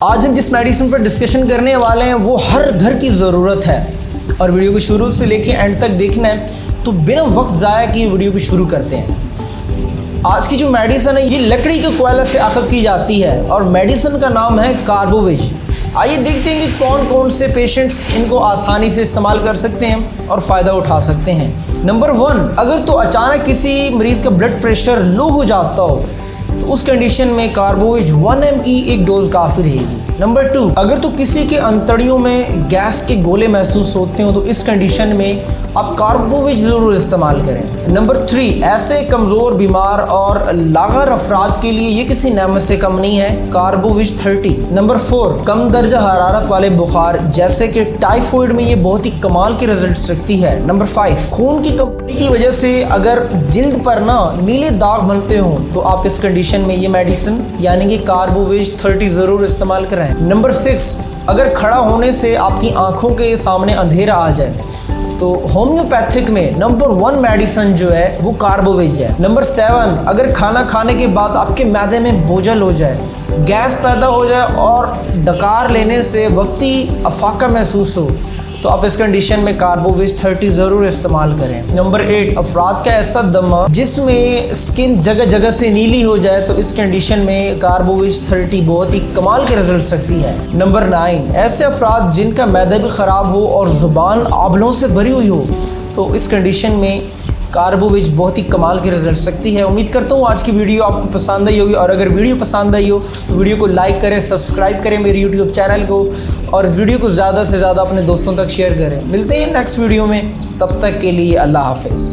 आज हम जिस मेडिसिन पर डिस्कशन करने वाले हैं वो हर घर की ज़रूरत है और वीडियो को शुरू से लेके एंड तक देखना है। तो बिना वक्त ज़ाया किए वीडियो को शुरू करते हैं। आज की जो मेडिसिन है ये लकड़ी के कोयला से अखज़ की जाती है और मेडिसिन का नाम है कार्बोवेज। आइए देखते हैं कि कौन कौन से पेशेंट्स इनको आसानी से इस्तेमाल कर सकते हैं और फ़ायदा उठा सकते हैं। नंबर 1, अगर तो अचानक किसी मरीज़ का ब्लड प्रेशर लो हो जाता हो तो उस कंडीशन में कार्बोवेज 1 mg की एक डोज काफ़ी रहेगी। नंबर 2, अगर तो किसी के अंतड़ियों में गैस के गोले महसूस होते हो तो इस कंडीशन में आप कार्बोवेज ज़रूर इस्तेमाल करें। नंबर 3, ऐसे कमज़ोर बीमार और लाग़र अफराद के लिए ये किसी नेमत से कम नहीं है, कार्बोवेज 30। नंबर 4, कम दर्जा हरारत वाले बुखार जैसे कि टाइफाइड में ये बहुत ही कमाल के रिजल्ट्स रखती है। नंबर 5, खून की कमी की वजह से अगर जिल्द पर ना नीले दाग बनते हो तो आप इस कंडीशन में ये मेडिसिन यानी कि कार्बोवेज 30 ज़रूर इस्तेमाल करें। नंबर 6, अगर खड़ा होने से आपकी आंखों के सामने अंधेरा आ जाए तो होम्योपैथिक में नंबर 1 मेडिसिन जो है वो कार्बोवेज है। नंबर 7, अगर खाना खाने के बाद आपके मैदे में बोझल हो जाए, गैस पैदा हो जाए और डकार लेने से वक्ती अफाका महसूस हो तो आप इस कंडीशन में कार्बोवेज 30 ज़रूर इस्तेमाल करें। नंबर 8, अफराद का ऐसा दमा जिसमें स्किन जगह जगह से नीली हो जाए तो इस कंडीशन में कार्बोवेज 30 बहुत ही कमाल के रिजल्ट सकती है। नंबर 9, ऐसे अफराद जिनका मैदा भी ख़राब हो और ज़ुबान आंवलों से भरी हुई हो तो इस कंडीशन में कार्बोवेज बहुत ही कमाल के रिजल्ट सकती है। उम्मीद करता हूँ आज की वीडियो आपको पसंद आई होगी और अगर वीडियो पसंद आई हो तो वीडियो को लाइक करें, सब्सक्राइब करें मेरे यूट्यूब चैनल को और इस वीडियो को ज़्यादा से ज़्यादा अपने दोस्तों तक शेयर करें। मिलते हैं नेक्स्ट वीडियो में, तब तक के लिए अल्लाह हाफ़िज़।